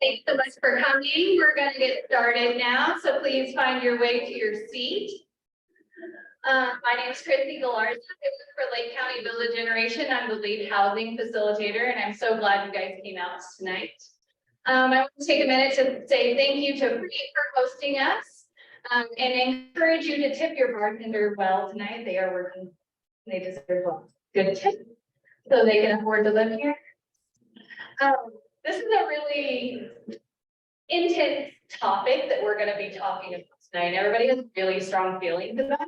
Thanks so much for coming. We're going to get started now, so please find your way to your seat. My name is Christy Galarza. I work for Lake County Village Generation. I'm the lead housing facilitator, and I'm so glad you guys came out tonight. I want to take a minute to say thank you to Free for hosting us, and encourage you to tip your bartender well tonight. They are working. They deserve a good tip, so they can afford to live here. This is a really intense topic that we're going to be talking about tonight. Everybody has really strong feelings about it.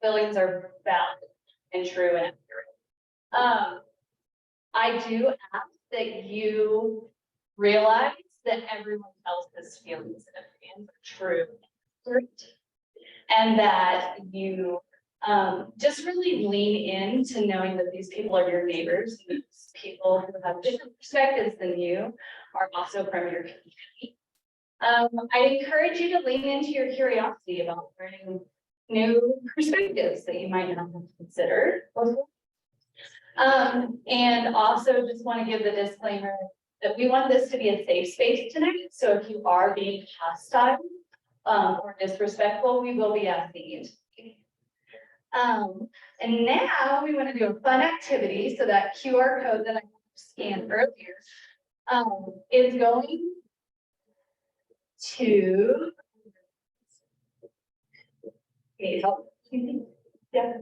Feelings are valid and true and accurate. I do ask that you realize that everyone else's feelings and opinions are true, and that you just really lean into knowing that these people are your neighbors. These people who have different perspectives than you are also from your community. I encourage you to lean into your curiosity about learning new perspectives that you might not have considered before. And also just want to give the disclaimer that we want this to be a safe space tonight. So if you are being hostile or disrespectful, we will be asking you to leave. And now we want to do a fun activity. So that QR code that I scanned earlier is going to need help. Yeah.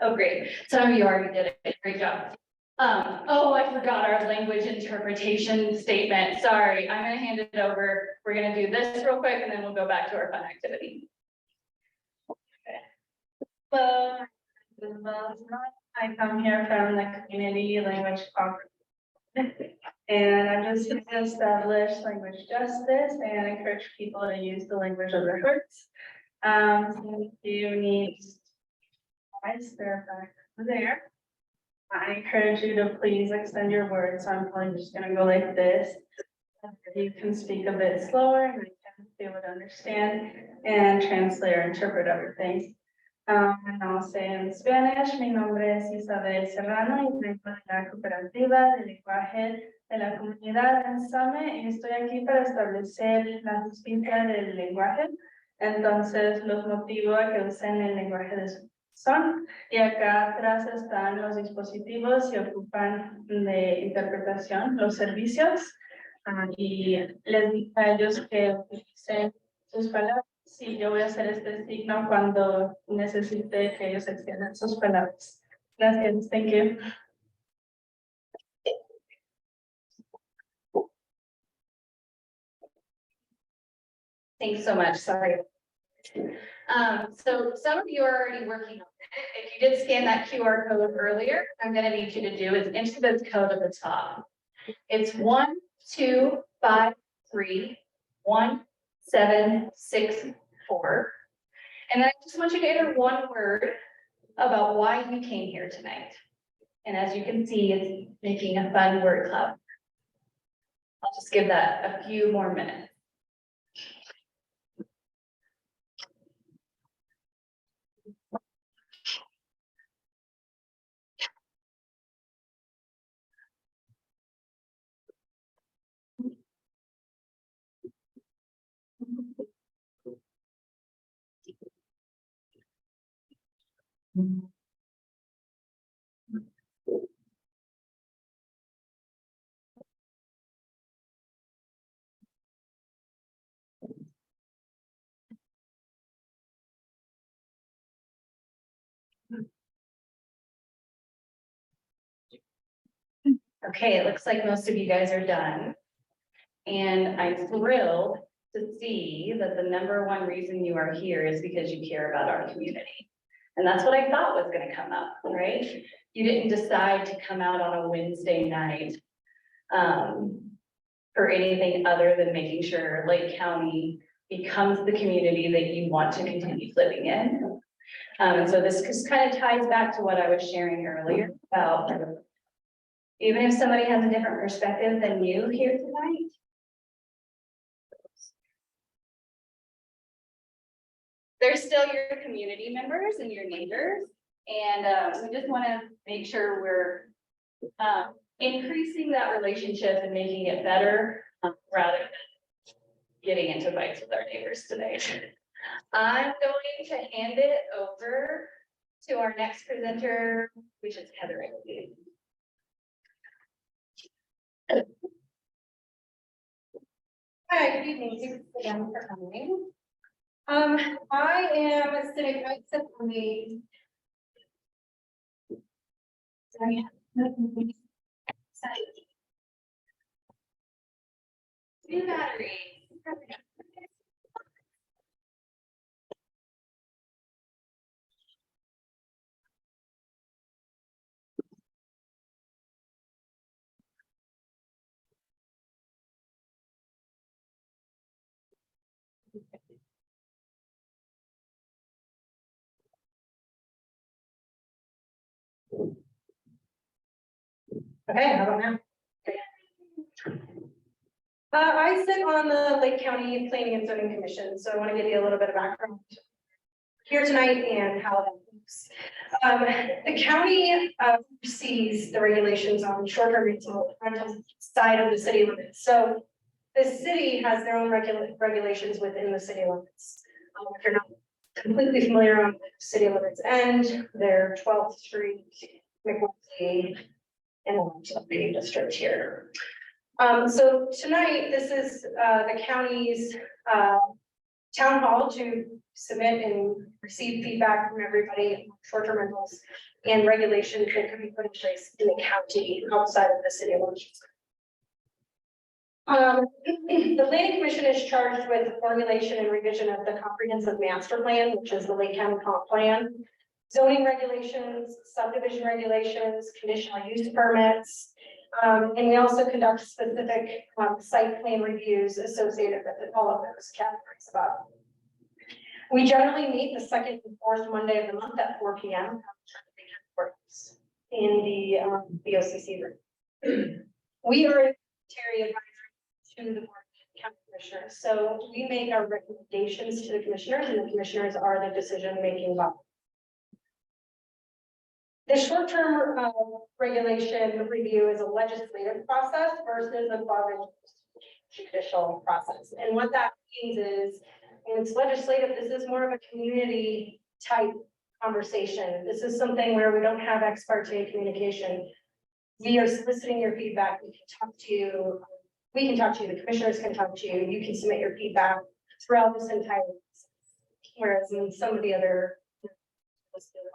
Oh, great. Some of you already did it. Great job. Oh, I forgot our language interpretation statement. Sorry, I'm going to hand it over. We're going to do this real quick and then we'll go back to our fun activity. Hello, I come here from the Community Language Conference. And I'm just here to establish language justice and encourage people to use the language of their hearts. So if you need eyes, they're back there. I encourage you to please extend your words. So I'm probably just gonna go like this. You can speak a bit slower and I can be able to understand and translate or interpret everything. And I'll say in Spanish, mi nombre es Isabel Serrano y vengo de la cooperativa de lenguaje de la comunidad en SAME y estoy aquí para establecer la justicia del lenguaje. Entonces los motivo a que usen el lenguaje de su son y acá atrás están los dispositivos que ocupan de interpretación, los servicios y les digo a ellos que utilicen sus palabras. Sí, yo voy a hacer este signo cuando necesite que ellos extiendan sus palabras. Gracias, thank you. Thanks so much. Sorry. So some of you are already working on it. If you did scan that QR code earlier, I'm going to need you to do is enter this code at the top. It's 1 2 5 3 1 7 6 4. And then I just want you to enter one word about why you came here tonight. And as you can see, it's making a fun word cloud. I'll just give that a few more minutes. Okay, it looks like most of you guys are done. And I'm thrilled to see that the #1 reason you are here is because you care about our community. And that's what I thought was going to come up, right? You didn't decide to come out on a Wednesday night for anything other than making sure Lake County becomes the community that you want to continue living in. And so this just kind of ties back to what I was sharing earlier about even if somebody has a different perspective than you here tonight, they're still your community members and your neighbors. And we just want to make sure we're increasing that relationship and making it better rather than getting into fights with our neighbors today. I'm going to hand it over to our next presenter, which is Heather. Hi, good evening. Thanks again for coming. I am sitting right on the. New battery. Okay, how about now? I sit on the Lake County Planning and Zoning Commission, so I want to give you a little bit of background here tonight and how that works. The county oversees the regulations on short-term rental side of the city limits. So the city has their own regulations within the city limits. If you're not completely familiar on city limits end, they're 12th Street, McWorthy, and the district here. So tonight, this is the county's town hall to submit and receive feedback from everybody on short-term rentals and regulations that could be put in place in the county outside of the city limits. The planning commission is charged with the formulation and revision of the comprehensive master plan, which is the Lake County Comp Plan, zoning regulations, subdivision regulations, conditional use permits. And we also conduct specific site plan reviews associated with all of those categories above. We generally meet the second and fourth Monday of the month at 4 p.m. in the BOCC room. We are a secretary advisory to the board of county commissioners. So we make our recommendations to the commissioners, and the commissioners are the decision-making body. The short-term regulation review is a legislative process versus a judicial process. And what that means is, when it's legislative, this is more of a community type conversation. This is something where we don't have ex parte communication. We are soliciting your feedback. We can talk to you. We can talk to you. The commissioners can talk to you. You can submit your feedback throughout this entire process. Whereas in some of the other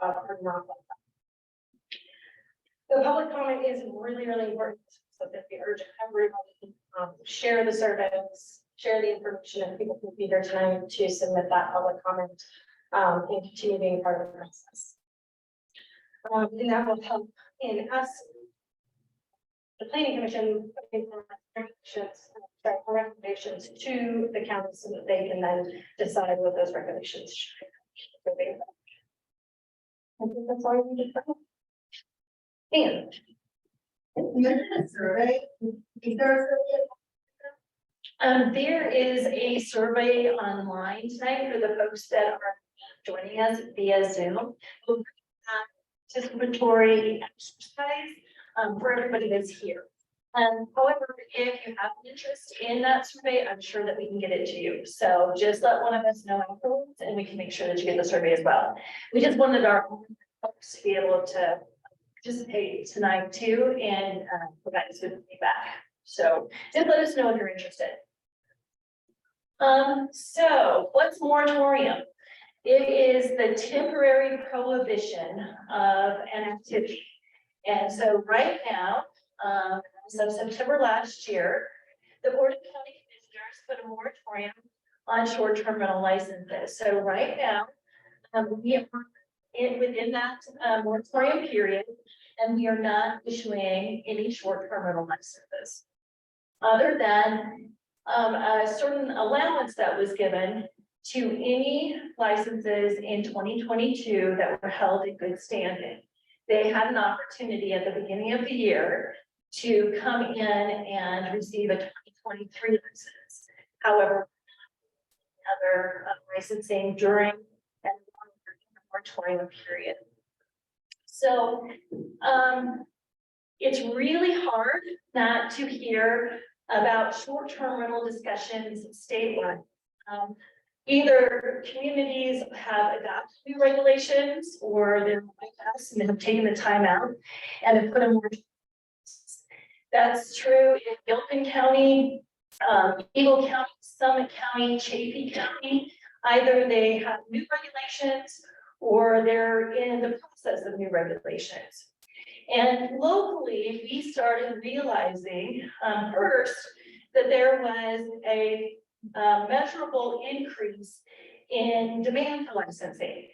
are not like that. The public comment is really, really important. So that we urge everybody share the surveys, share the information, and people can be here tonight to submit that public comment and continue being part of the process. And that will help in us, the planning commission, recommendations to the county so that they can then decide what those regulations should be. I think that's all I need to know. And there is a survey online tonight for the folks that are joining us via Zoom. Participatory exercise for everybody that's here. However, if you have an interest in that survey, I'm sure that we can get it to you. So just let one of us know afterwards and we can make sure that you get the survey as well. We just wanted our folks to be able to participate tonight too and provide us with feedback. So just let us know if you're interested. So what's moratorium? It is the temporary prohibition of an activity. And so right now, so September last year, the Board of County Commissioners put a moratorium on short-term rental licenses. So right now, we are within that moratorium period, and we are not issuing any short-term rental licenses. Other than a certain allowance that was given to any licenses in 2022 that were held in good standing. They had an opportunity at the beginning of the year to come in and receive a 2023 license. However, other licensing during moratorium period. So, it's really hard not to hear about short-term rental discussions statewide. Either communities have adopted new regulations or they're like us and have taken the time out and have put a moratorium. That's true in Gilpin County, Eagle County, Summit County, Chaffey County. Either they have new regulations or they're in the process of new regulations. And locally, we started realizing first that there was a measurable increase in demand for licensing.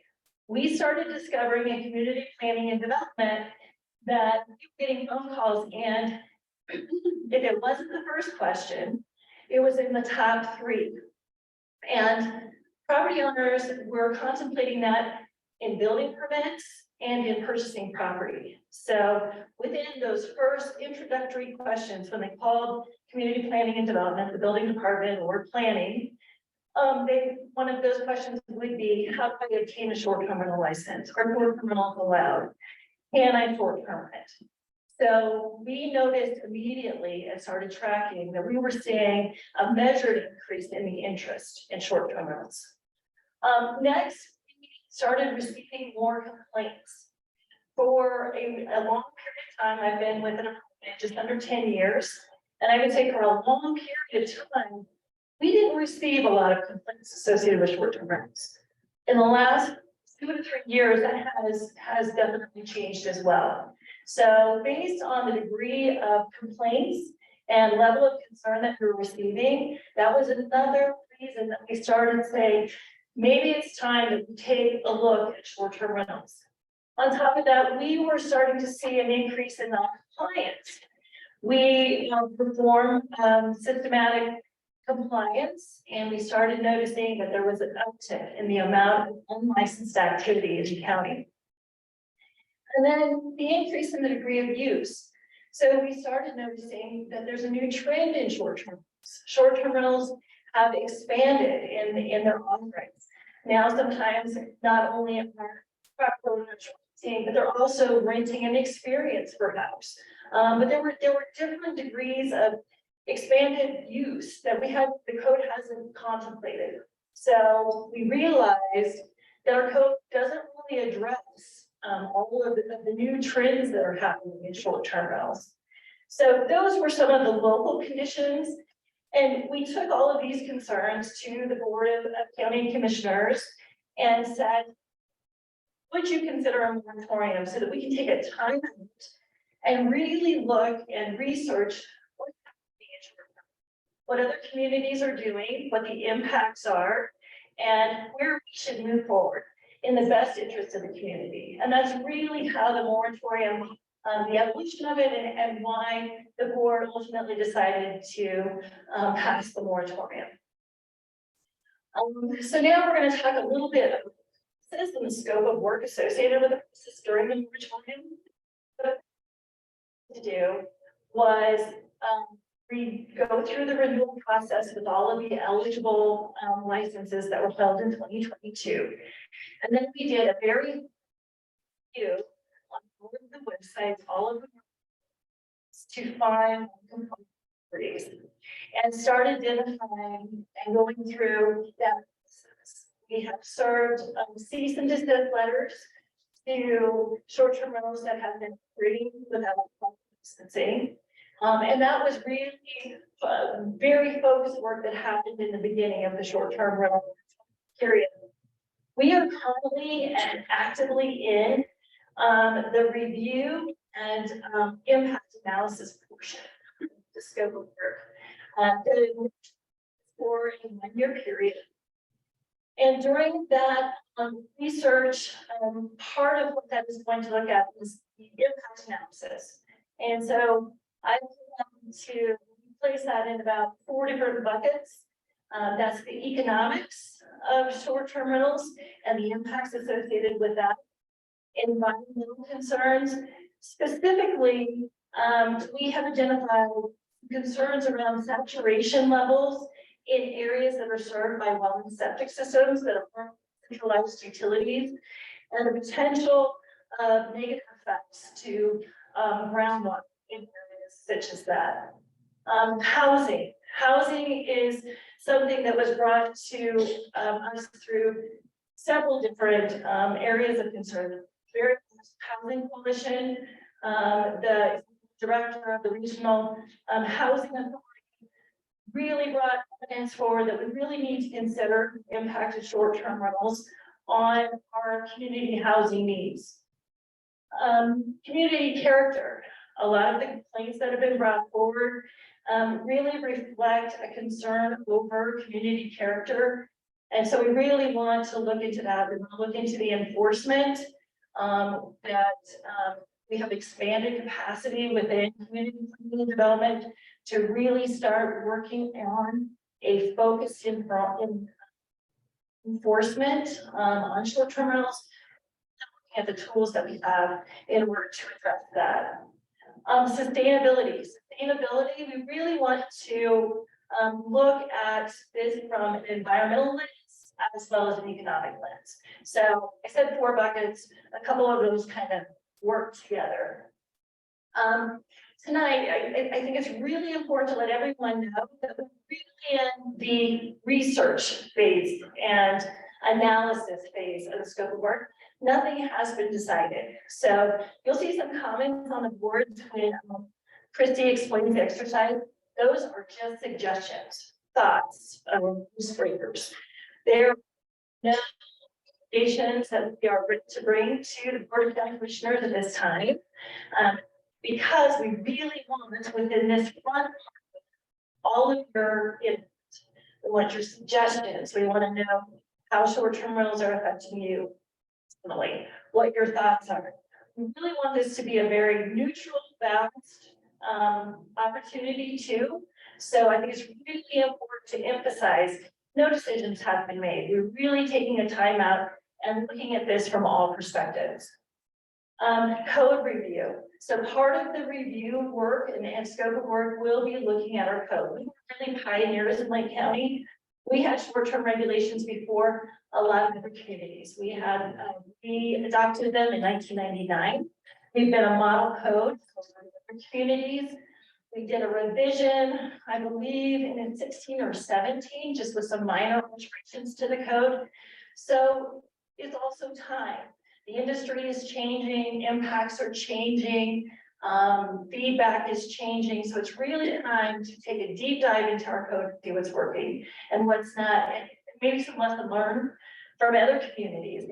We started discovering in community planning and development that we were getting phone calls, and if it wasn't the first question, it was in the top 3. And property owners were contemplating that in building permits and in purchasing property. So within those first introductory questions, when they called community planning and development, the building department or planning, one of those questions would be, how do I obtain a short-term rental license? Are short-term rentals allowed? Can I short-term rent? So we noticed immediately and started tracking that we were seeing a measured increase in the interest in short-term rentals. Next, we started receiving more complaints. For a long period of time, I've been with an apartment just under 10 years. And I would say for a long period of time, we didn't receive a lot of complaints associated with short-term rentals. In the last 2 to 3 years, that has definitely changed as well. So based on the degree of complaints and level of concern that we were receiving, that was another reason that we started saying, maybe it's time to take a look at short-term rentals. On top of that, we were starting to see an increase in non-compliance. We performed systematic compliance, and we started noticing that there was an uptick in the amount of unlicensed activity in the county. And then the increase in the degree of use. So we started noticing that there's a new trend in short-term rentals. Short-term rentals have expanded in their offerings. Now, sometimes not only are property owners renting, but they're also renting an experience perhaps. But there were different degrees of expanded use that the code hasn't contemplated. So we realized that our code doesn't really address all of the new trends that are happening in short-term rentals. So those were some of the local conditions. And we took all of these concerns to the Board of County Commissioners and said, would you consider a moratorium so that we can take a time out and really look and research what's happening in short-term, what other communities are doing, what the impacts are, and where we should move forward in the best interest of the community. And that's really how the moratorium, the evolution of it, and why the board ultimately decided to pass the moratorium. So now we're going to talk a little bit about this and the scope of work associated with the process during the moratorium. What to do was we go through the renewal process with all of the eligible licenses that were held in 2022. And then we did a very few on all of the websites, all of them to find properties and start identifying and going through that process. We have served cease and desist letters to short-term rentals that have been operating without licensing. And that was really very focused work that happened in the beginning of the short-term rental period. We are currently and actively in the review and impact analysis portion, the scope of work for a 1-year period. And during that research, part of what that is going to look at is the impact analysis. And so I want to place that in about 4 different buckets. That's the economics of short-term rentals and the impacts associated with that. Environmental concerns. Specifically, we have identified concerns around saturation levels in areas that are served by well and septic systems that are centralized utilities. and the potential of negative effects to groundwater in areas such as that. Housing is something that was brought to us through several different areas of concern. Very Housing Coalition, the director of the regional housing authority really brought evidence forward that we really need to consider the impact of short-term rentals on our community housing needs. Community character. A lot of the complaints that have been brought forward really reflect a concern over community character. And so we really want to look into that. We want to look into the enforcement we have expanded capacity within community planning and development to really start working on a focused enforcement on short-term rentals, looking at the tools that we have in order to address that. Sustainability, we really want to look at this from an environmental lens as well as an economic lens. So I said 4 buckets, a couple of those kind of work together. Tonight, I think it's really important to let everyone know that we're really in the research phase and analysis phase of the scope of work. Nothing has been decided. So you'll see some comments on the board when Christy explains the exercise. Those are just suggestions, thoughts of speakers. There are no recommendations that we are ready to bring to the Board of County Commissioners at this time, because we really want within this front all of your input. We want your suggestions. We want to know how short-term rentals are affecting you personally, what your thoughts are. We really want this to be a very neutral, balanced opportunity too. So I think it's really important to emphasize no decisions have been made. We're really taking a time out and looking at this from all perspectives. Code review. So part of the review work and scope of work will be looking at our code. We were really pioneers in Lake County. We had short-term regulations before a lot of other communities. We adopted them in 1999. We've been a model code for other communities. We did a revision, I believe, in 16 or 17, just with some minor alterations to the code. So it's also time. The industry is changing, impacts are changing, feedback is changing. So it's really time to take a deep dive into our code and see what's working and what's not, and maybe some lesson learned from other communities.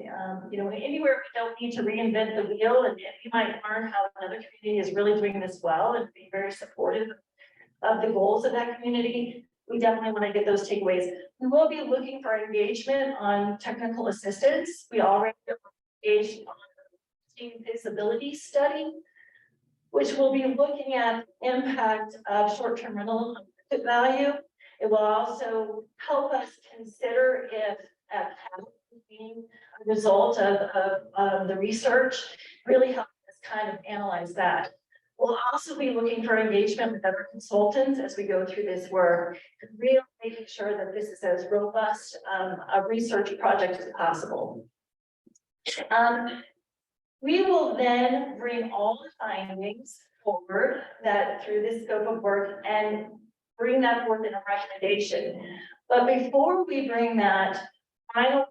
Anywhere we don't need to reinvent the wheel, and you might learn how another community is really doing this well and be very supportive of the goals of that community. We definitely want to get those takeaways. We will be looking for engagement on technical assistance. We already engaged on a feasibility study, which will be looking at impact of short-term rental market value. It will also help us consider if being a result of the research, really help us kind of analyze that. We'll also be looking for engagement with other consultants as we go through this work, really making sure that this is as robust a research project as possible. We will then bring all the findings forward that through this scope of work and bring that forth in a recommendation. But before we bring that final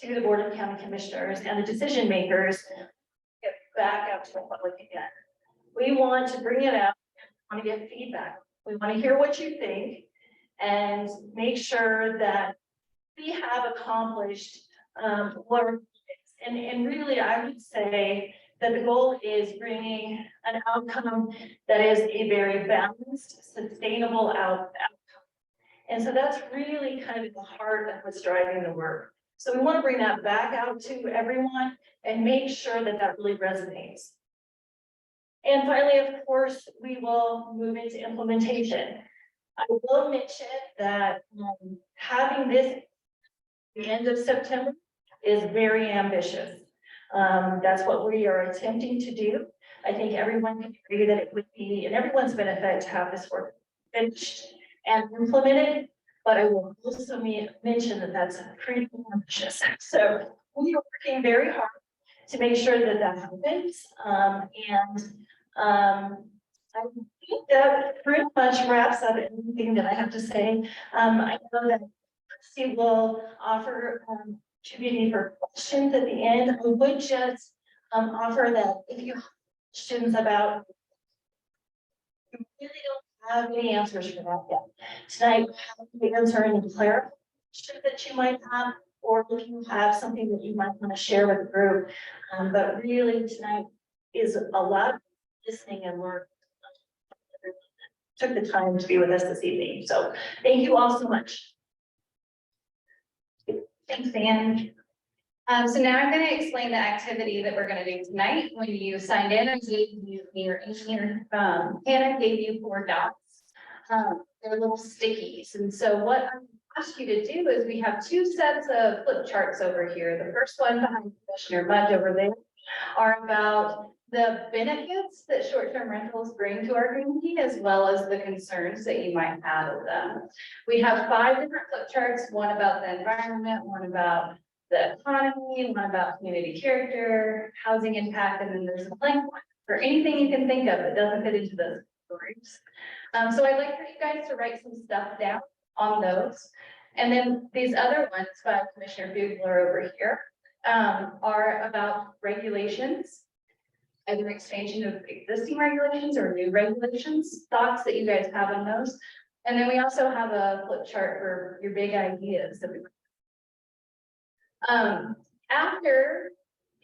to the Board of County Commissioners and the decision makers, get back out to the public again. We want to bring it out, we want to get feedback. We want to hear what you think and make sure that we have accomplished what and really I would say that the goal is bringing an outcome that is a very balanced, sustainable outcome. And so that's really kind of the heart of what's driving the work. So we want to bring that back out to everyone and make sure that that really resonates. And finally, of course, we will move into implementation. I will mention that having this at the end of September is very ambitious. That's what we are attempting to do. I think everyone can agree that it would be in everyone's benefit to have this work finished and implemented, but I will also mention that that's pretty ambitious. So we are working very hard to make sure that that happens. I think that pretty much wraps up anything that I have to say. I know that Christy will offer, opportunity for questions at the end. I would just, offer that if you have questions about, you really don't have any answers for that yet. Tonight, we answer any clarification that you might have, or if you have something that you might want to share with the group. But really tonight is a lot of listening and learning. Took the time to be with us this evening. So thank you all so much. Thanks, Anne. So now I'm going to explain the activity that we're going to do tonight. When you signed in, I gave you Hannah gave you 4 dots. They're little stickies. And so what I'm ask you to do is we have 2 sets of flip charts over here. The first one behind Commissioner Mudge over there are about the benefits that short-term rentals bring to our community, as well as the concerns that you might have of them. We have 5 different flip charts, one about the environment, one about the economy, one about community character, housing impact, and then there's a blank one for anything you can think of that doesn't fit into those groups. So I'd like for you guys to write some stuff down on those. And then these other ones by Commissioner Bugler over here are about regulations, either expansion of existing regulations or new regulations, thoughts that you guys have on those. And then we also have a flip chart for your big ideas. After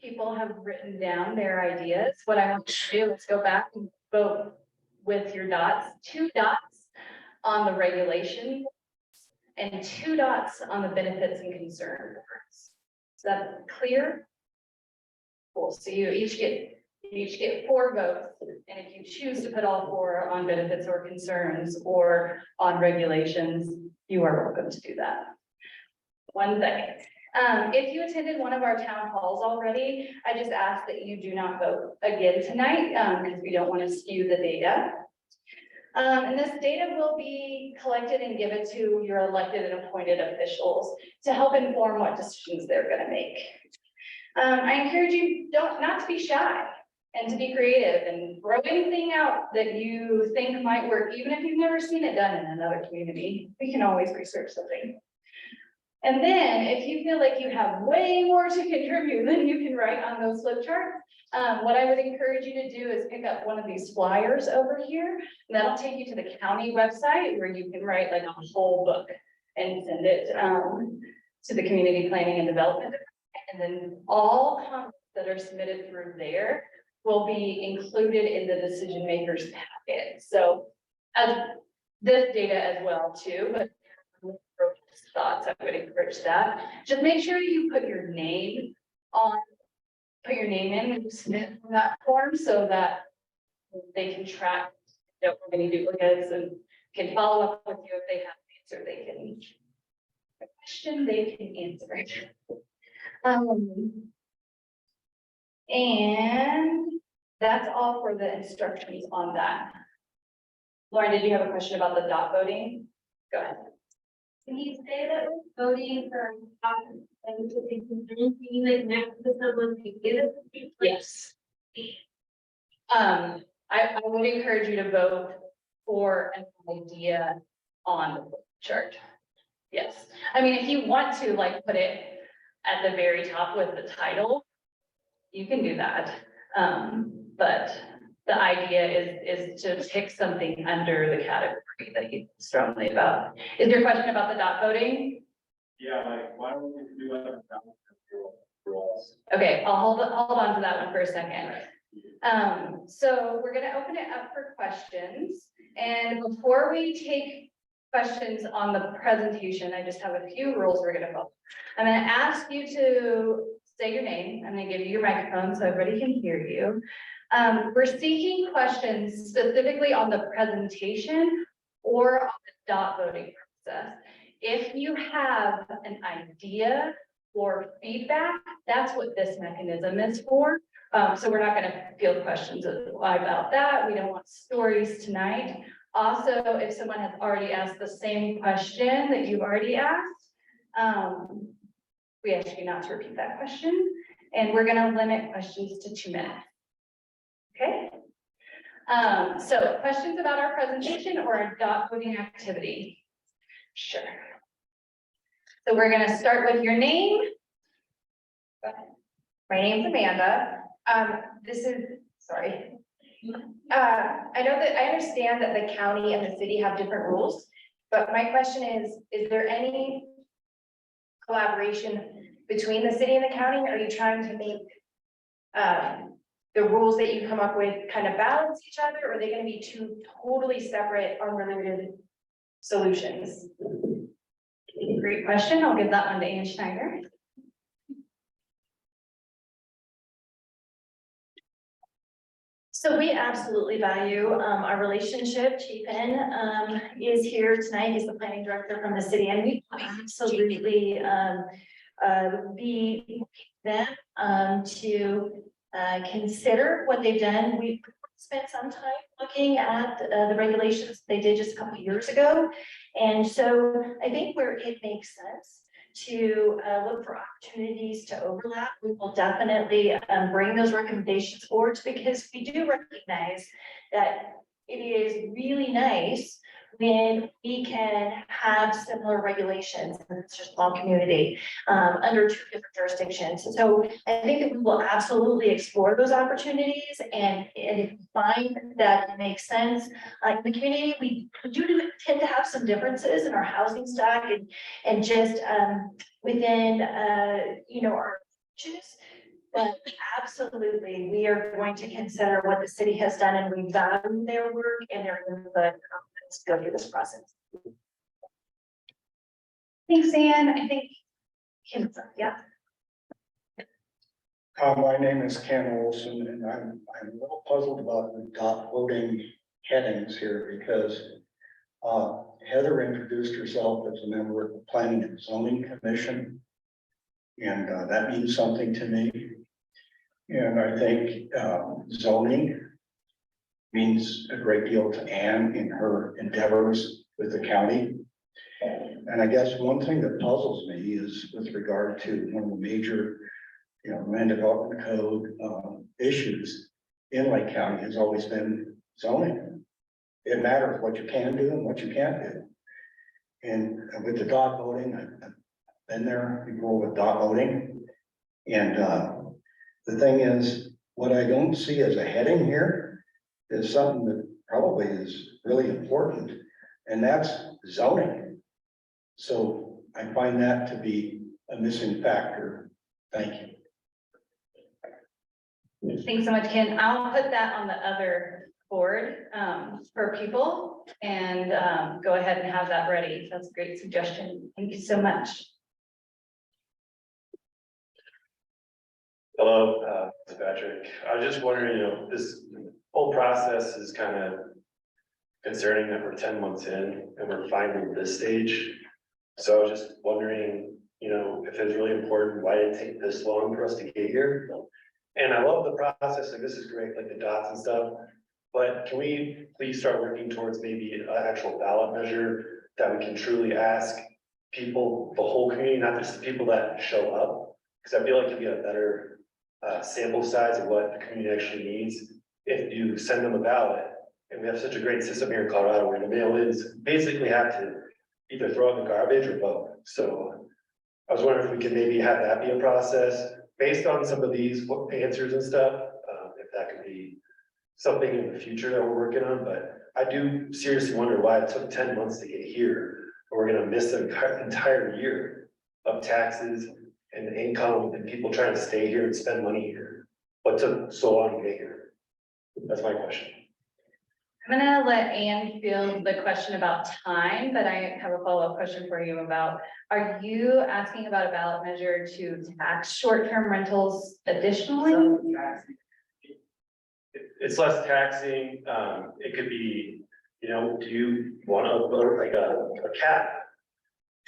people have written down their ideas, what I want you to do is go back and vote with your dots, 2 dots on the regulation and 2 dots on the benefits and concerns. Is that clear? Cool. So you each get 4 votes, and if you choose to put all 4 on benefits or concerns or on regulations, you are welcome to do that. One second. If you attended one of our town halls already, I just ask that you do not vote again tonight because we don't want to skew the data. And this data will be collected and given to your elected and appointed officials to help inform what decisions they're going to make. I encourage you not to be shy and to be creative and throw anything out that you think might work, even if you've never seen it done in another community. We can always research something. And then if you feel like you have way more to contribute than you can write on those flip charts, what I would encourage you to do is pick up one of these flyers over here, and that'll take you to the county website where you can write like a whole book and send it to the Community Planning and Development. And then all comments that are submitted through there will be included in the decision makers packet. So as this data as well too, but thoughts, I would encourage that. Just make sure you put your name in when you submit that form so that they can track, don't have any duplicates, and can follow up with you if they have an answer. They can a question they can answer. And that's all for the instructions on that. Lauren, did you have a question about the dot voting? Go ahead. Can you say that we're voting for and to be anything like next to someone to get it? Yes. I would encourage you to vote for an idea on the chart. Yes. I mean, if you want to like put it at the very top with the title, you can do that. But the idea is to pick something under the category that you strongly about. Is your question about the dot voting? Yeah, like, why don't we do like a rules? Okay, I'll hold on to that one for a second. So we're gonna open it up for questions. And before we take questions on the presentation, I just have a few rules we're gonna follow. I'm gonna ask you to say your name. I'm gonna give you your microphone so everybody can hear you. We're seeking questions specifically on the presentation or on the dot voting process. If you have an idea or feedback, that's what this mechanism is for. So we're not going to field questions about that. We don't want stories tonight. Also, if someone has already asked the same question that you've already asked, we ask you not to repeat that question. And we're gonna limit questions to 2 minutes. Okay? So questions about our presentation or our dot voting activity? Sure. So we're gonna start with your name. My name's Amanda. Sorry. I know that I understand that the county and the city have different rules, but my question is there any collaboration between the city and the county? Are you trying to make the rules that you come up with kind of balance each other, or are they gonna be two totally separate, unrelated solutions? Great question. I'll give that one to Ann Schneider. So we absolutely value our relationship. Chief N is here tonight. He's the planning director from the city, and we absolutely be them to consider what they've done. We spent some time looking at the regulations they did just a couple of years ago. And so I think where it makes sense to look for opportunities to overlap, we will definitely bring those recommendations forward, because we do recognize that it is really nice when we can have similar regulations in such a small community under 2 different jurisdictions. So I think that we will absolutely explore those opportunities, and if we find that it makes sense in the community, we do tend to have some differences in our housing stock and just within our choice. But absolutely, we are going to consider what the city has done, and we value their work and their input. Let's go through this process. Thanks, Ann. I think, Yeah. My name is Ken Olson, and I'm a little puzzled about the dot voting headings here because Heather introduced herself as a member of the Planning and Zoning Commission. And that means something to me. And I think zoning means a great deal to Ann in her endeavors with the county. And I guess one thing that puzzles me is with regard to one of the major, land development code issues in Lake County has always been zoning. It matters what you can do and what you can't do. And with the dot voting, I've been there before with dot voting. And the thing is, what I don't see as a heading here is something that probably is really important, and that's zoning. So I find that to be a missing factor. Thank you. thanks so much, Ken. I'll put that on the other board for people and go ahead and have that ready. That's a great suggestion. Thank you so much. Hello, it's Patrick. I was just wondering, this whole process is kind of concerning that we're 10 months in and we're finally at this stage. So I was just wondering, if it's really important, why did it take this long for us to get here? And I love the process, like this is great, like the dots and stuff. But can we please start working towards maybe an actual ballot measure that we can truly ask people, the whole community, not just the people that show up? Because I feel like you'll get a better sample size of what the community actually needs if you send them a ballot. And we have such a great system here in Colorado where the mail-ins basically have to either throw it in the garbage or vote. So I was wondering if we could maybe have that be a process based on some of these answers and stuff, if that could be something in the future that we're working on. But I do seriously wonder why it took 10 months to get here. We're gonna miss an entire year of taxes and income and people trying to stay here and spend money here. What took so long to get here? That's my question. I'm gonna let Ann field the question about time, but I have a follow-up question for you about, are you asking about a ballot measure to tax short-term rentals additionally? It's less taxing. It could be, do you want to vote like a cap?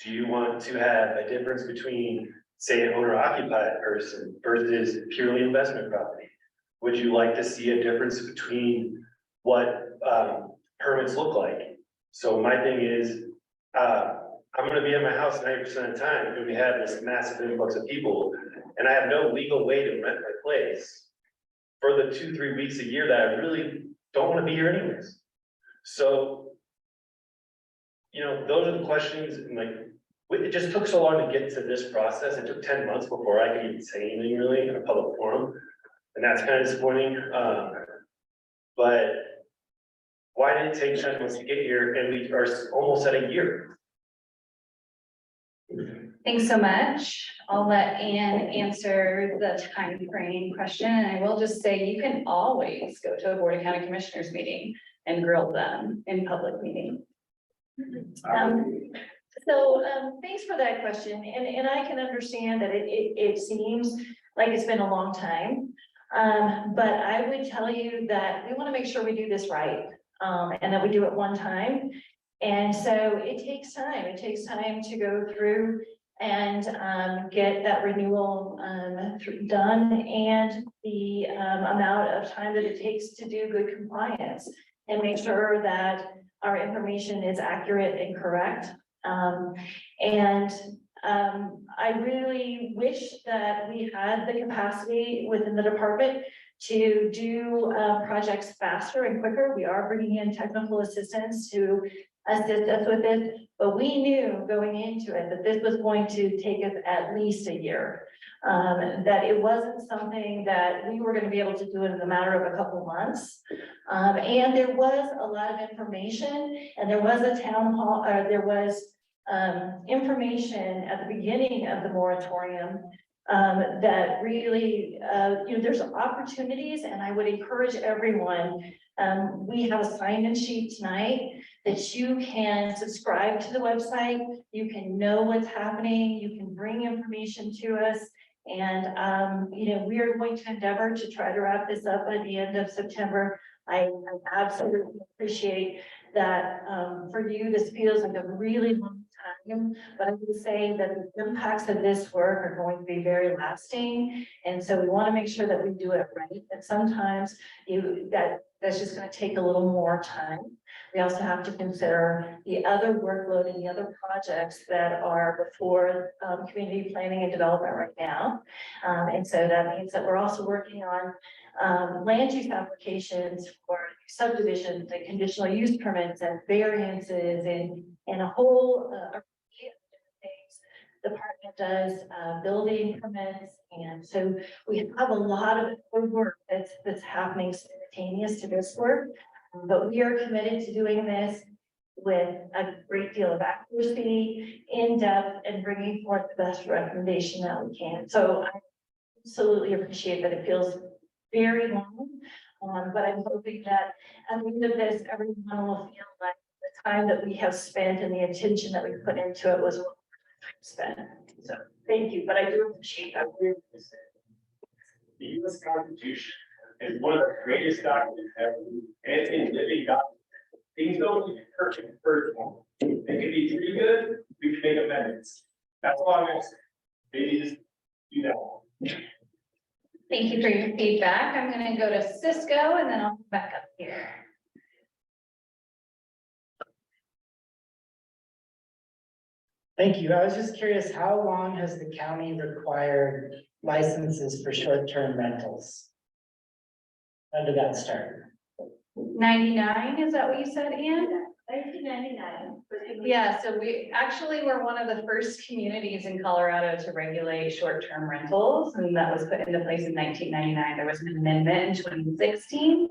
Do you want to have a difference between, say, an owner occupied person versus purely investment property? Would you like to see a difference between what permits look like? So my thing is, I'm gonna be at my house 90% of the time, and we have this massive influx of people, and I have no legal way to rent my place for the 2-3 weeks a year that I really don't wanna be here anyways. So, you know, those are the questions, and like, it just took so long to get to this process. It took 10 months before I could even say anything really in a public forum. And that's kind of disappointing. But why did it take 10 months to get here and we are almost at a year? Thanks so much. I'll let Ann answer the time frame question, and I will just say you can always go to a Board of County Commissioners meeting and grill them in public meeting. Thanks for that question, and I can understand that it seems like it's been a long time. But I would tell you that we want to make sure we do this right, and that we do it one time. And so it takes time to go through and get that renewal done, and the amount of time that it takes to do good compliance and make sure that our information is accurate and correct. I really wish that we had the capacity within the department to do projects faster and quicker. We are bringing in technical assistance to assist us with this, but we knew going into it that this was going to take us at least a year. That it wasn't something that we were going to be able to do in a matter of a couple months. And there was a lot of information, and there was a town hall, there was information at the beginning of the moratorium that really, there's opportunities, and I would encourage everyone. We have a sign-in sheet tonight that you can subscribe to the website. You can know what's happening. You can bring information to us. And, we are going to endeavor to try to wrap this up by the end of September. I absolutely appreciate that for you, this feels like a really long time, but I would say that the impacts of this work are going to be very lasting. And so we want to make sure that we do it right. And sometimes that's just going to take a little more time. We also have to consider the other workload and the other projects that are before community planning and development right now. And so that means that we're also working on land use applications for subdivisions and conditional use permits and variances and a whole array of different things. The department does building permits, and so we have a lot of work that's happening simultaneous to this work. But we are committed to doing this with a great deal of accuracy, in depth, and bringing forth the best recommendation that we can. So I absolutely appreciate that it feels very long, but I'm hoping that at the end of this, everyone will feel like the time that we have spent and the attention that we put into it was well spent. So thank you, but I do appreciate that. The U.S. Constitution is one of the greatest documents ever, and it's a living document. Things don't need perfect first one. They can be pretty good, we can make amendments. That's all I'm asking. Maybe just do that. Thank you for your feedback. I'm going to go to Cisco, and then I'll come back up here. Thank you. I was just curious, how long has the county required licenses for short-term rentals? When did that start? 99, is that what you said, Ann? 1999. Yeah, so we actually were one of the first communities in Colorado to regulate short-term rentals, and that was put into place in 1999. There was an amendment in 2016.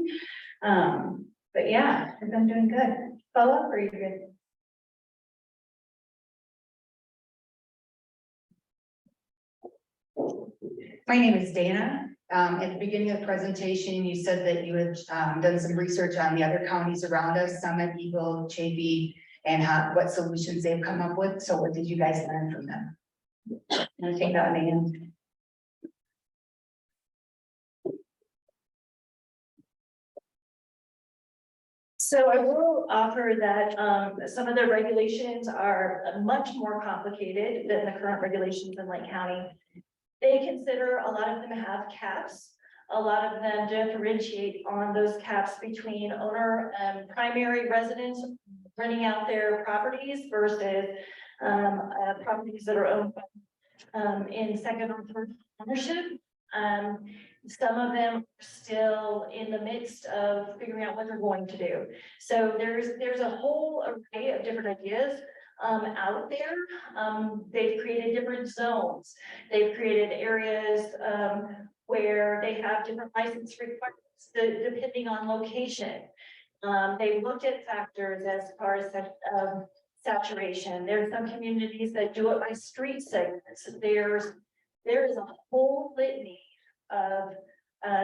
But yeah, we've been doing good. Follow up, or are you good? My name is Dana. At the beginning of the presentation, you said that you had done some research on the other counties around us, Summit, Eagle, Chaffee, and what solutions they've come up with. So what did you guys learn from them? I'm gonna take that one again. So I will offer that some of the regulations are much more complicated than the current regulations in Lake County. They consider, a lot of them have caps. A lot of them differentiate on those caps between owner primary residents renting out their properties versus properties that are owned in second or third ownership. Some of them are still in the midst of figuring out what they're going to do. So there's a whole array of different ideas out there. They've created different zones. They've created areas where they have different license requirements depending on location. They looked at factors as far as saturation. There's some communities that do it by street segments. There is a whole litany of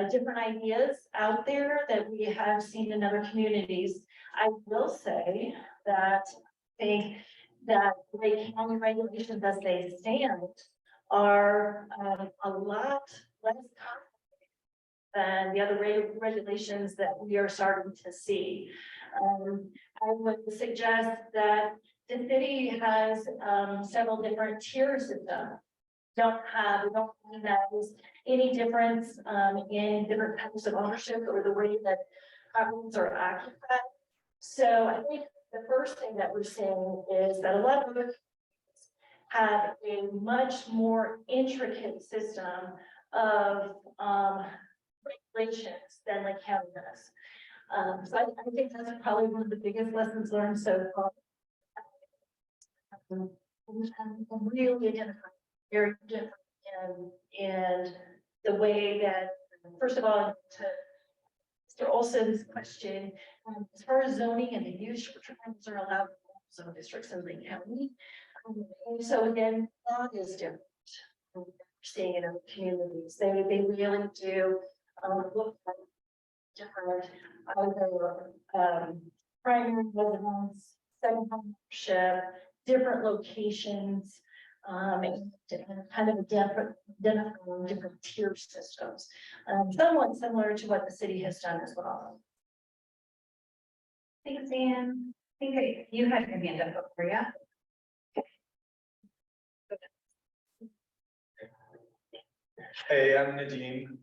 different ideas out there that we have seen in other communities. I will say that I think that Lake County regulations as they stand are a lot less complicated than the other regulations that we are starting to see. I would suggest that the city has several different tier systems. We don't find that there's any difference in different types of ownership or the way that properties are occupied. So I think the first thing that we're seeing is that a lot of other have a much more intricate system of regulations than Lake County does. So I think that's probably one of the biggest lessons learned so far. Really identifying very different in the way that, first of all, to Mr. Olson's question, as far as zoning and the use, short-term rentals are allowed in zone districts in Lake County. And so again, that is different from what we're seeing in other communities. They really do look at different either primary residence, second home ownership, different locations, and kind of identifying different tier systems, somewhat similar to what the city has done as well. Thanks, Anne. I think you had your hand up before, yeah? Hey, I'm Nadeem.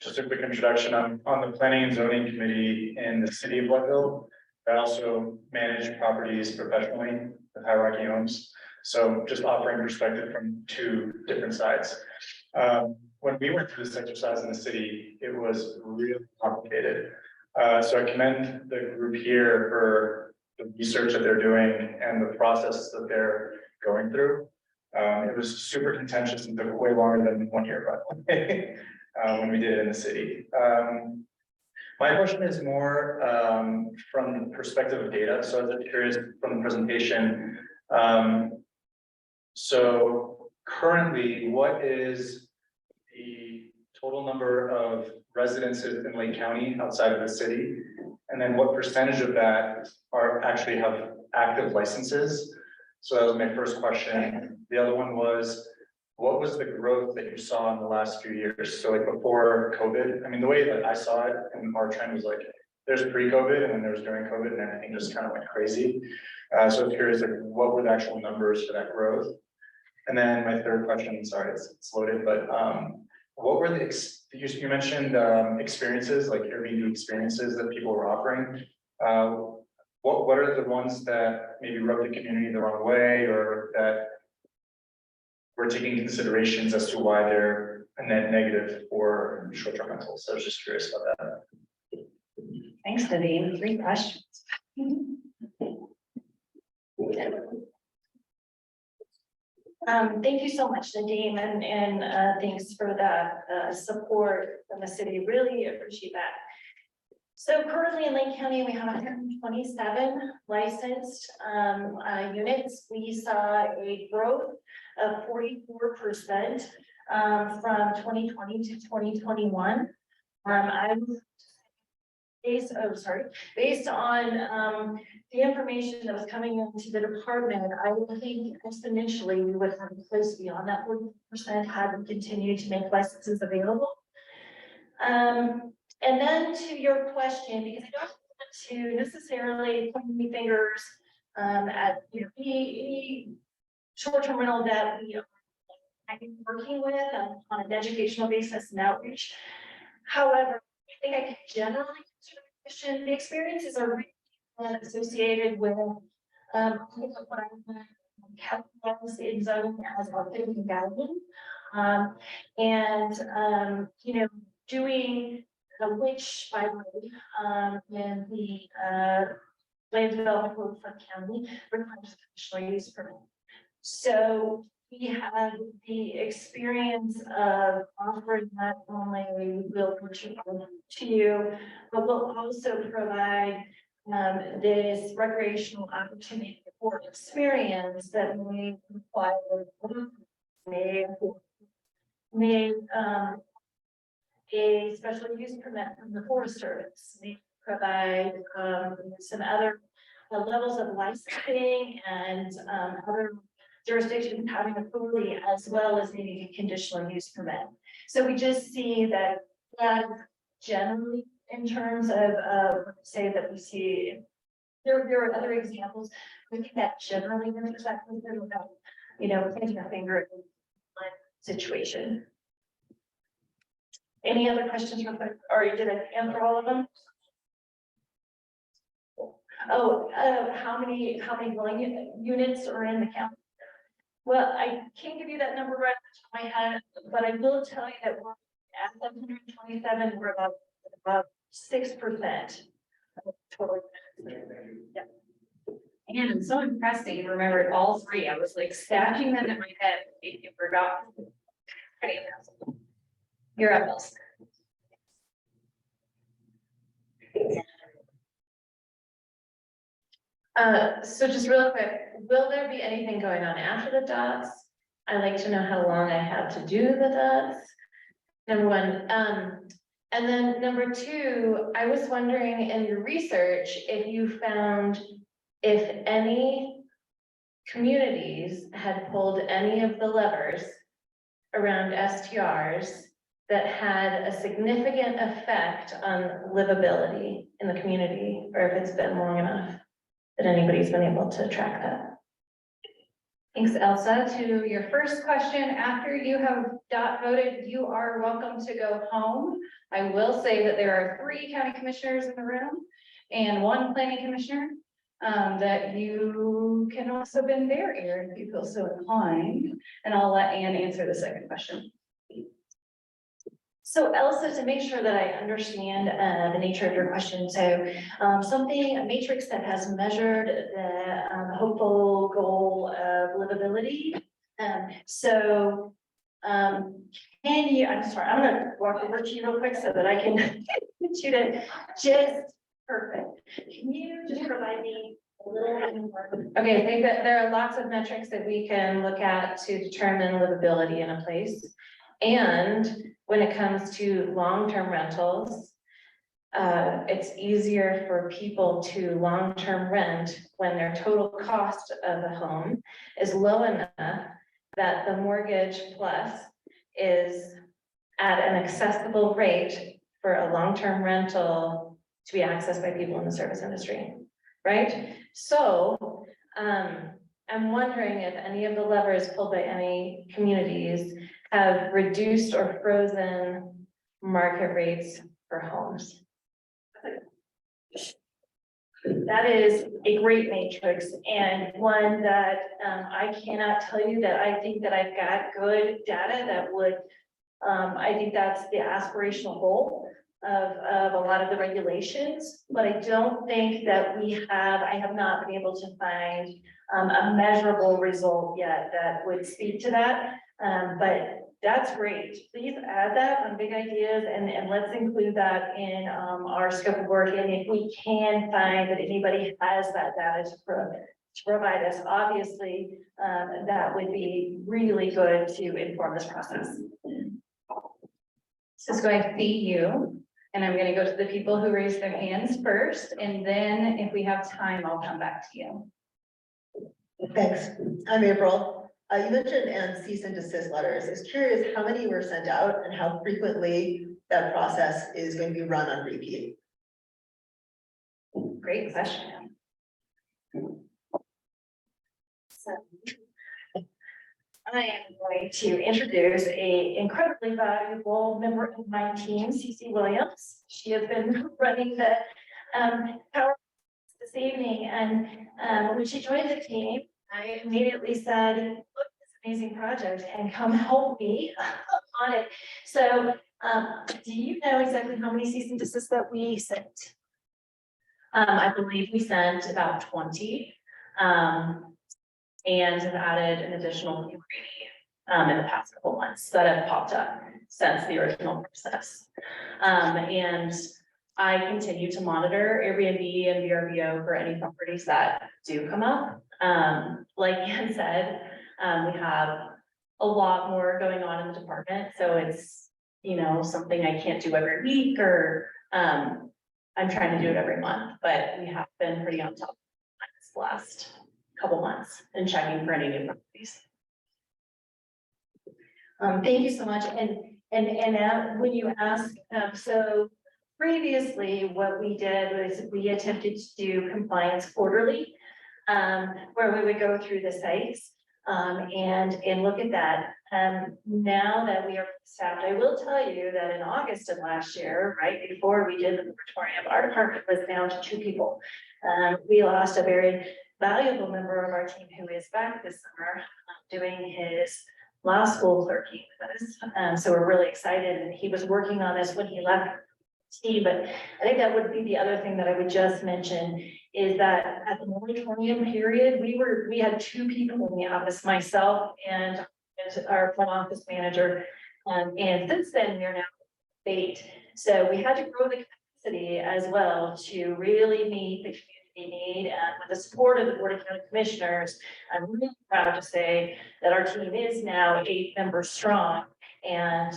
Just a quick introduction. I'm on the planning and zoning committee in the city of Leadville. I also manage properties professionally with High Rocky Homes. So just offering perspective from two different sides. When we went through this exercise in the city, it was really complicated. So I commend the group here for the research that they're doing and the process that they're going through. It was super contentious and took way longer than 1 year, by the way, when we did it in the city. My question is more from the perspective of data. So I was curious from the presentation. So currently, what is the total number of residences in Lake County outside of the city? And then what percentage of that are actually have active licenses? So that was my first question. The other one was, what was the growth that you saw in the last few years? So like before COVID, I mean, the way that I saw it and our trend was like, there's pre-COVID and then there was during COVID and everything just kind of went crazy. So I'm curious, like, what were the actual numbers for that growth? And then my third question, sorry, it's loaded, but what were you mentioned experiences, like Airbnb experiences that people were offering. What are the ones that maybe rubbed the community the wrong way or that we're taking considerations as to why they're a net negative for short-term rentals? So I was just curious about that. Thanks, Nadeem. 3 questions. Thank you so much, Nadeem, and thanks for that support from the city. Really appreciate that. So currently in Lake County, we have 127 licensed units. We saw a growth of 44% from 2020 to 2021. Based on the information that was coming into the department, I would think exponentially we would have close beyond that 40% had we continued to make licenses available. And then to your question, because I don't want to necessarily point any fingers at any short-term rental that we are working with on an educational basis and outreach. However, I think I can generally answer the question. The experiences are really associated with What I'm categorize in zoning as authentic value. Doing the which, by the way, in the, land development code for county requires conditional use permit. So we have the experience of offering not only will to you, but we'll also provide this recreational opportunity for experience that may require may a special use permit from the Forest Service, may provide some other levels of licensing and other jurisdictions having authority as well as needing a conditional use permit. So we just see that generally in terms of say that we see there are other examples. We think that generally intersect with it without, pointing a finger at one situation. Any other questions real quick? Or did I answer all of them? Oh, how many dwelling units are in the county? Well, I can't give you that number right off the top of my head, but I will tell you that we're at 727, we're about 6%. Totally. Yeah. And I'm so impressed that you remembered all three. I was like stacking them in my head. You forgot. Pretty impressive. You're up, Elsa. So just real quick, will there be anything going on after the dots? I'd like to know how long I have to do the dots. Number one, and then number two, I was wondering in your research, if you found if any communities had pulled any of the levers around STRs that had a significant effect on livability in the community, or if it's been long enough that anybody's been able to track that. Thanks, Elsa. To your first question, after you have dot voted, you are welcome to go home. I will say that there are 3 county commissioners in the room and 1 planning commissioner, that you can also bend their ear if you feel so inclined. And I'll let Ann answer the second question. So Elsa, to make sure that I understand the nature of your question, so a matrix that has measured the hopeful goal of livability. Can you, I'm sorry, I'm gonna walk over to you real quick so that I can get you to just perfect. Can you just provide me a little bit more? Okay, I think that there are lots of metrics that we can look at to determine livability in a place. And when it comes to long-term rentals, it's easier for people to long-term rent when their total cost of the home is low enough that the mortgage plus is at an accessible rate for a long-term rental to be accessed by people in the service industry, right? So I'm wondering if any of the levers pulled by any communities have reduced or frozen market rates for homes. That is a great matrix and one that I cannot tell you that I think that I've got good data that would, I think that's the aspirational goal of a lot of the regulations, but I don't think that I have not been able to find a measurable result yet that would speak to that. But that's great. Please add that on big ideas and let's include that in our scope of work. And if we can find that anybody has that data to provide us, obviously, that would be really good to inform this process. This is going to be you, and I'm going to go to the people who raised their hands first, and then if we have time, I'll come back to you. Thanks. I'm April. You mentioned cease and desist letters. I was curious how many were sent out and how frequently that process is going to be run on repeat. Great question. So I am going to introduce a incredibly valuable member of my team, Cece Williams. She has been running the power this evening, and when she joined the team, I immediately said, look, this amazing project and come help me on it. So, do you know exactly how many cease and desist that we sent? I believe we sent about 20, and have added an additional 3 in the past couple months that have popped up since the original process. And I continue to monitor Airbnb and VRBO for any properties that do come up. Like Ann said, we have a lot more going on in the department, so it's, you know, something I can't do every week or, I'm trying to do it every month, but we have been pretty on top of this last couple months and checking for any new properties. Thank you so much. And when you ask, so previously what we did was we attempted to do compliance quarterly, where we would go through the sites, and look at that. Now that we are staffed, I will tell you that in August of last year, right before we did the moratorium, our department was down to 2 people. We lost a very valuable member of our team who is back this summer, doing his law school clerking with us. So we're really excited, and he was working on this when he left. But I think that would be the other thing that I would just mention is that at the moratorium period, we had 2 people in the office, myself and our front office manager. And since then, we're now 8. So we had to grow the capacity as well to really meet the community need. And with the support of the Board of County Commissioners, I'm really proud to say that our team is now 8 members strong. And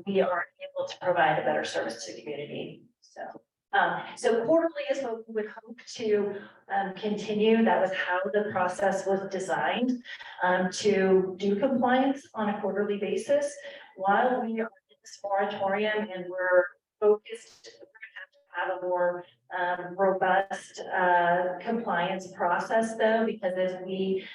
we are able to provide a better service to the community. So quarterly is what we would hope to continue. That was how the process was designed, to do compliance on a quarterly basis. While we are in this moratorium and we're focused, we're gonna have to have a more robust compliance process though, because as we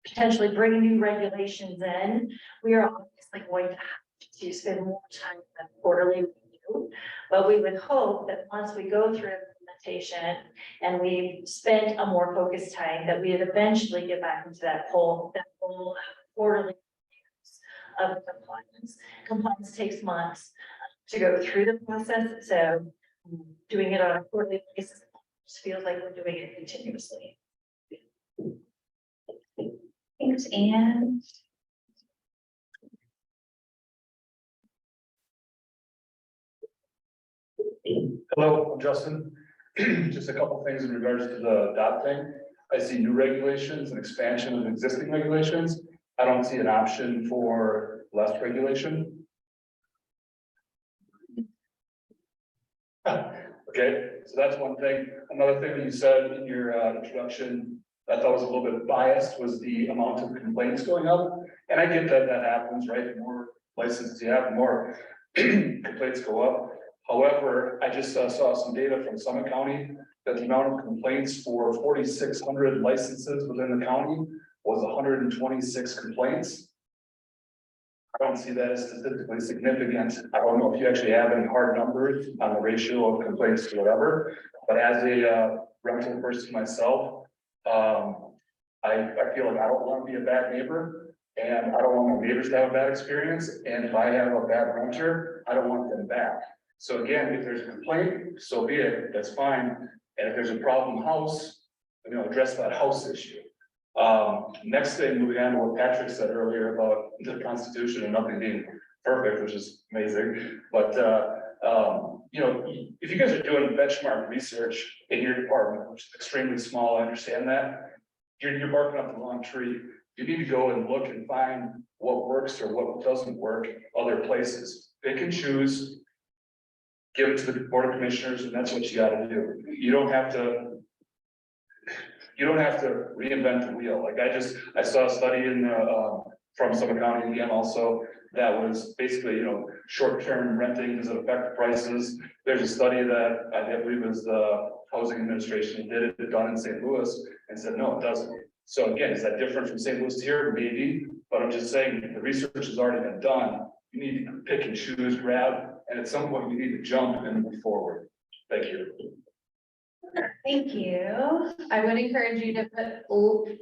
potentially bring new regulations in, we are obviously going to have to spend more time on quarterly review. But we would hope that once we go through implementation and we spend a more focused time, that we would eventually get back into that whole quarterly of compliance. Compliance takes months to go through the process, so doing it on a quarterly basis just feels like we're doing it continuously. Thanks, Anne. Hello, I'm Justin. Just a couple things in regards to the dot thing. I see new regulations and expansion of existing regulations. I don't see an option for less regulation. Okay, so that's one thing. Another thing that you said in your introduction that I thought was a little bit biased was the amount of complaints going up. And I get that that happens, right? The more licenses you have, the more complaints go up. However, I just saw some data from Summit County that the amount of complaints for 4,600 licenses within the county was 126 complaints. I don't see that as statistically significant. I don't know if you actually have any hard numbers on the ratio of complaints to whatever, but as a rental person myself, I feel like I don't want to be a bad neighbor, and I don't want my neighbors to have a bad experience. And if I have a bad renter, I don't want them back. So again, if there's a complaint, so be it, that's fine. And if there's a problem house, you know, address that house issue. Next thing, moving on to what Patrick said earlier about the Constitution and nothing being perfect, which is amazing. But, you know, if you guys are doing benchmark research in your department, which is extremely small, I understand that, you're barking up the wrong tree. You need to go and look and find what works or what doesn't work other places. Pick and choose. Give it to the Board of Commissioners, and that's what you gotta do. You don't have to reinvent the wheel. Like I saw a study in from Summit County again also, that was basically, you know, short-term renting, does it affect prices? There's a study that I believe was the Housing Administration did it, done in St. Louis, and said, no, it doesn't. So again, is that different from St. Louis here? Maybe, but I'm just saying the research has already been done. You need to pick and choose, grab, and at some point you need to jump and move forward. Thank you. Thank you. I would encourage you to put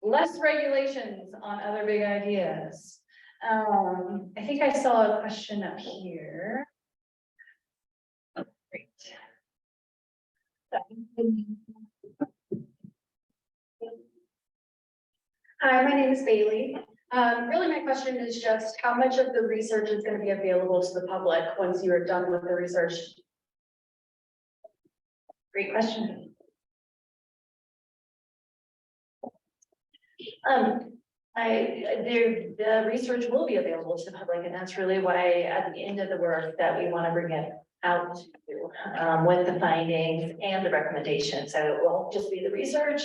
less regulations on other big ideas. I think I saw a question up here. Oh, great. Hi, my name is Bailey. Really, my question is just how much of the research is going to be available to the public once you are done with the research? Great question. The research will be available to the public, and that's really why at the end of the work that we want to bring it out to, with the findings and the recommendations. So it won't just be the research,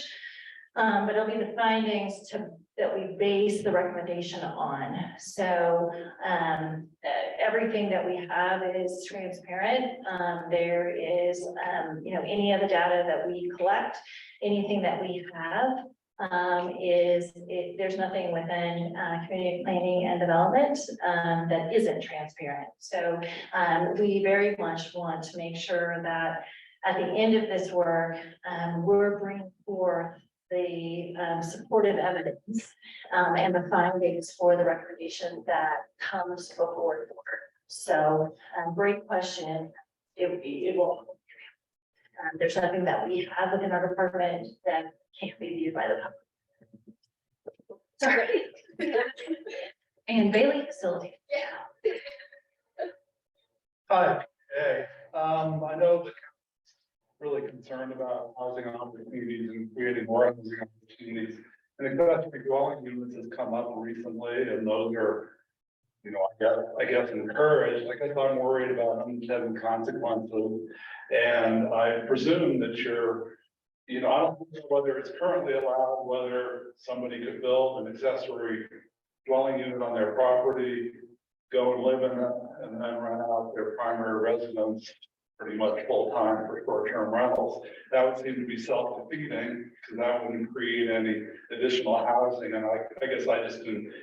but it'll be the findings that we base the recommendation on. So, everything that we have is transparent. There is, any of the data that we collect, anything that we have, there's nothing within community planning and development that isn't transparent. So we very much want to make sure that at the end of this work, we're bringing forth the supportive evidence and the findings for the recommendation that comes before the board. So great question. It will. There's nothing that we have within our department that can't be viewed by the public. Sorry. And Bailey facility. Yeah. Hi, hey, I know the really concerned about housing opportunities and creating more housing opportunities. And accessory dwelling units has come up recently, and those are, I guess encouraged. I guess I'm worried about unintended consequences. And I presume that I don't know whether it's currently allowed, whether somebody could build an accessory dwelling unit on their property, go and live in it, and then rent out their primary residence pretty much full time for short-term rentals. That would seem to be self-defeating because that wouldn't create any additional housing. And I guess I just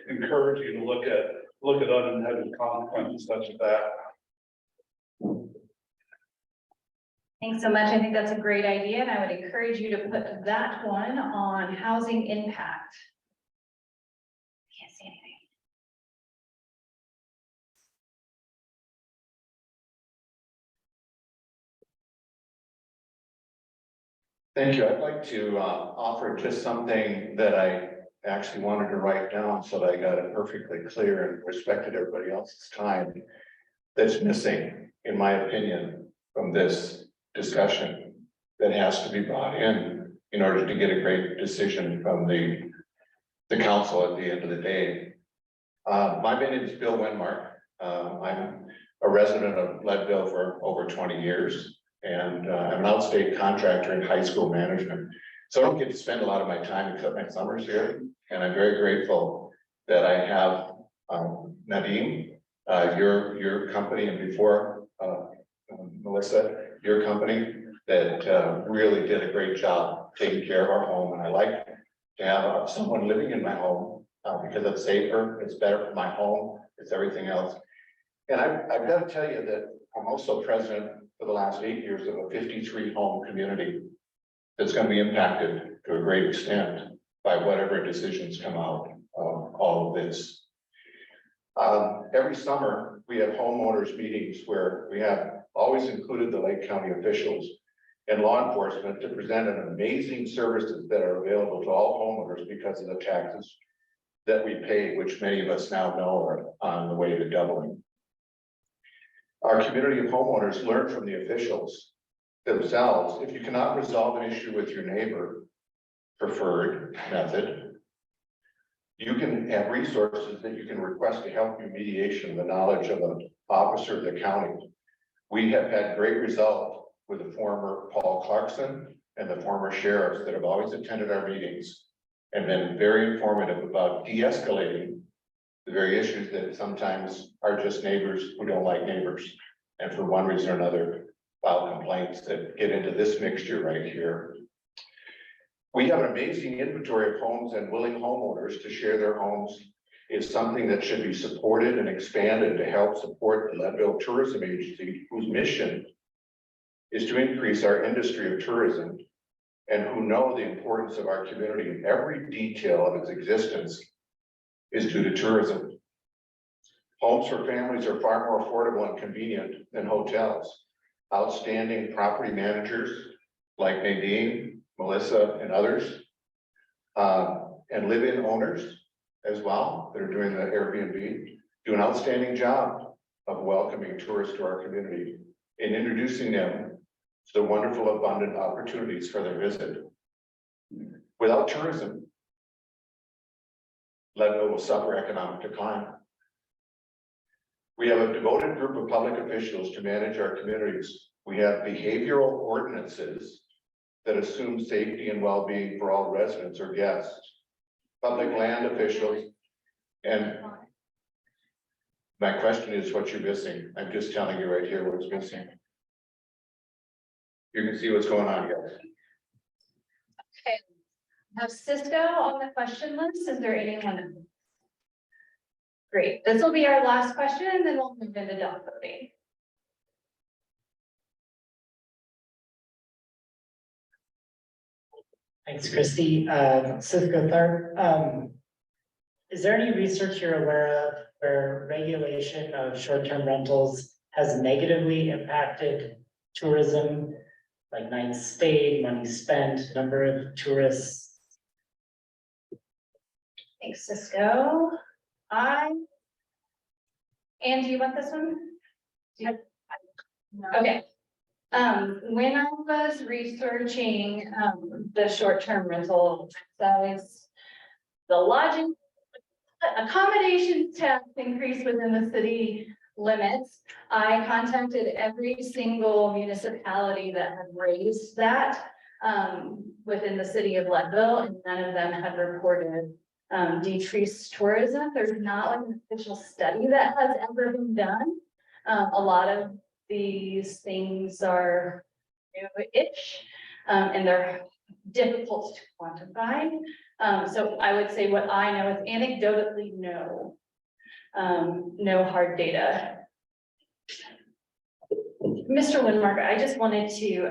encourage you to look at unintended consequences such as that. Thanks so much. I think that's a great idea, and I would encourage you to put that one on housing impact. Can't see anything. Thank you. I'd like to offer just something that I actually wanted to write down so that I got it perfectly clear and respected everybody else's time. That's missing, in my opinion, from this discussion that has to be brought in order to get a great decision from the council at the end of the day. My name is Bill Wenmark. I'm a resident of Leadville for over 20 years. And I'm an outstate contractor in high school management. So I don't get to spend a lot of my time except my summers here. And I'm very grateful that I have Nadeem, your company, and before Melissa, your company that really did a great job taking care of our home. And I like to have someone living in my home because it's safer, it's better for my home, it's everything else. And I've got to tell you that I'm also president for the last 8 years of a 53 home community that's going to be impacted to a great extent by whatever decisions come out of all of this. Every summer, we have homeowners meetings where we have always included the Lake County officials and law enforcement to present an amazing services that are available to all homeowners because of the taxes that we pay, which many of us now know are on the way to doubling. Our community of homeowners learn from the officials themselves. If you cannot resolve an issue with your neighbor, preferred method, you can have resources that you can request to help you mediation, the knowledge of an officer of the county. We have had great result with the former Paul Clarkson and the former sheriffs that have always attended our meetings and been very informative about de-escalating the very issues that sometimes are just neighbors who don't like neighbors. And for one reason or another, file complaints that get into this mixture right here. We have an amazing inventory of homes, and willing homeowners to share their homes is something that should be supported and expanded to help support the Leadville Tourism Agency, whose mission is to increase our industry of tourism and who know the importance of our community in every detail of its existence is due to tourism. Homes for families are far more affordable and convenient than hotels. Outstanding property managers like Nadine, Melissa, and others, and live-in owners as well, that are doing the Airbnb, do an outstanding job of welcoming tourists to our community and introducing them to the wonderful, abundant opportunities for their visit. Without tourism, Leadville will suffer economic decline. We have a devoted group of public officials to manage our communities. We have behavioral ordinances that assume safety and well-being for all residents or guests. Public land officials, and my question is what you're missing. I'm just telling you right here what's missing. You can see what's going on here. Okay. Have Cisco on the question list. Is there anyone? Great. This will be our last question and then we'll move into dot voting. Thanks, Christy. Cisco Tharp, is there any research you're aware of where regulation of short-term rentals has negatively impacted tourism? Like nights stayed, money spent, number of tourists? Thanks, Cisco. And do you want this one? Okay. When I was researching, the short-term rental size, the lodging accommodations tax increase within the city limits, I contacted every single municipality that had raised that, within the city of Leadville, and none of them had reported, decreased tourism. There's not an official study that has ever been done. A lot of these things are new-ish, and they're difficult to quantify. So I would say what I know is anecdotally, no. No hard data. Mr. Winmark, I just wanted to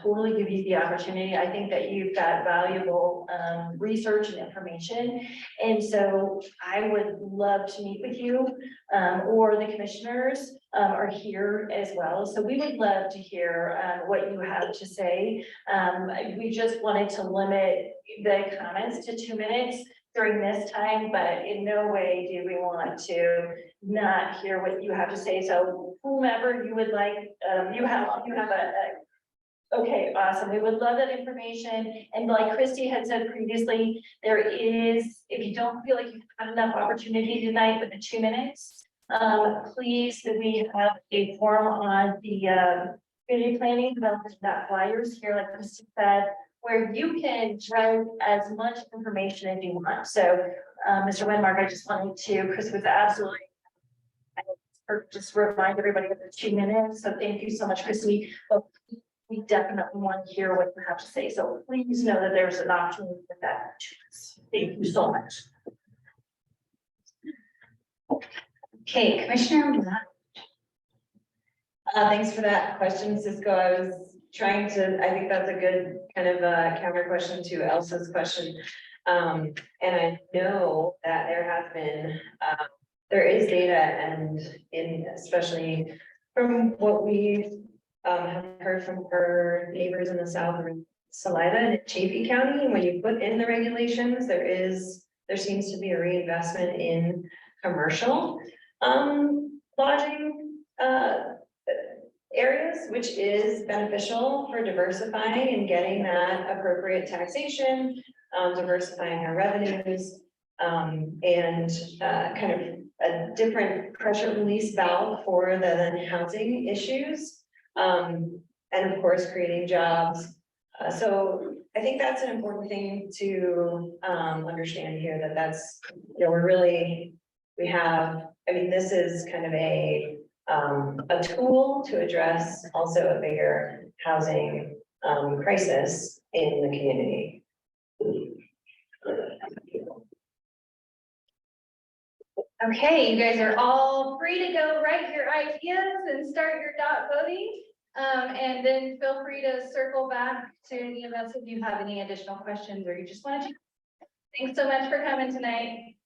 totally give you the opportunity. I think that you've got valuable research and information. And so I would love to meet with you, or the commissioners are here as well. So we would love to hear what you have to say. We just wanted to limit the comments to 2 minutes during this time, but in no way do we want to not hear what you have to say. So whomever you would like, you have okay, awesome. We would love that information. And like Christy had said previously, there is, if you don't feel like you've had enough opportunity tonight with the 2 minutes, please, we have a form on the community planning development flyers here, like Christy said, where you can write as much information as you want. So, Mr. Winmark, I just wanted to, Chris was absolutely, just remind everybody of the 2 minutes. So thank you so much, Christy. But we definitely want to hear what you have to say. So please know that there's an option for that. Thank you so much. Okay, Commissioner. Thanks for that question, Cisco. I was trying to, I think that's a good kind of counter question to Elsa's question. And I know that there has been, there is data, and especially from what we have heard from our neighbors in the south, Salida and Chaffee County, when you put in the regulations, there seems to be a reinvestment in commercial lodging areas, which is beneficial for diversifying and getting that appropriate taxation, diversifying our revenues, and kind of a different pressure release valve for the housing issues, and of course, creating jobs. So I think that's an important thing to understand here, that's, you know, we have, I mean, this is kind of a tool to address also a bigger housing crisis in the community. Okay, you guys are all free to go write your ideas and start your dot voting. And then feel free to circle back to any of us if you have any additional questions or you just want to. Thanks so much for coming tonight.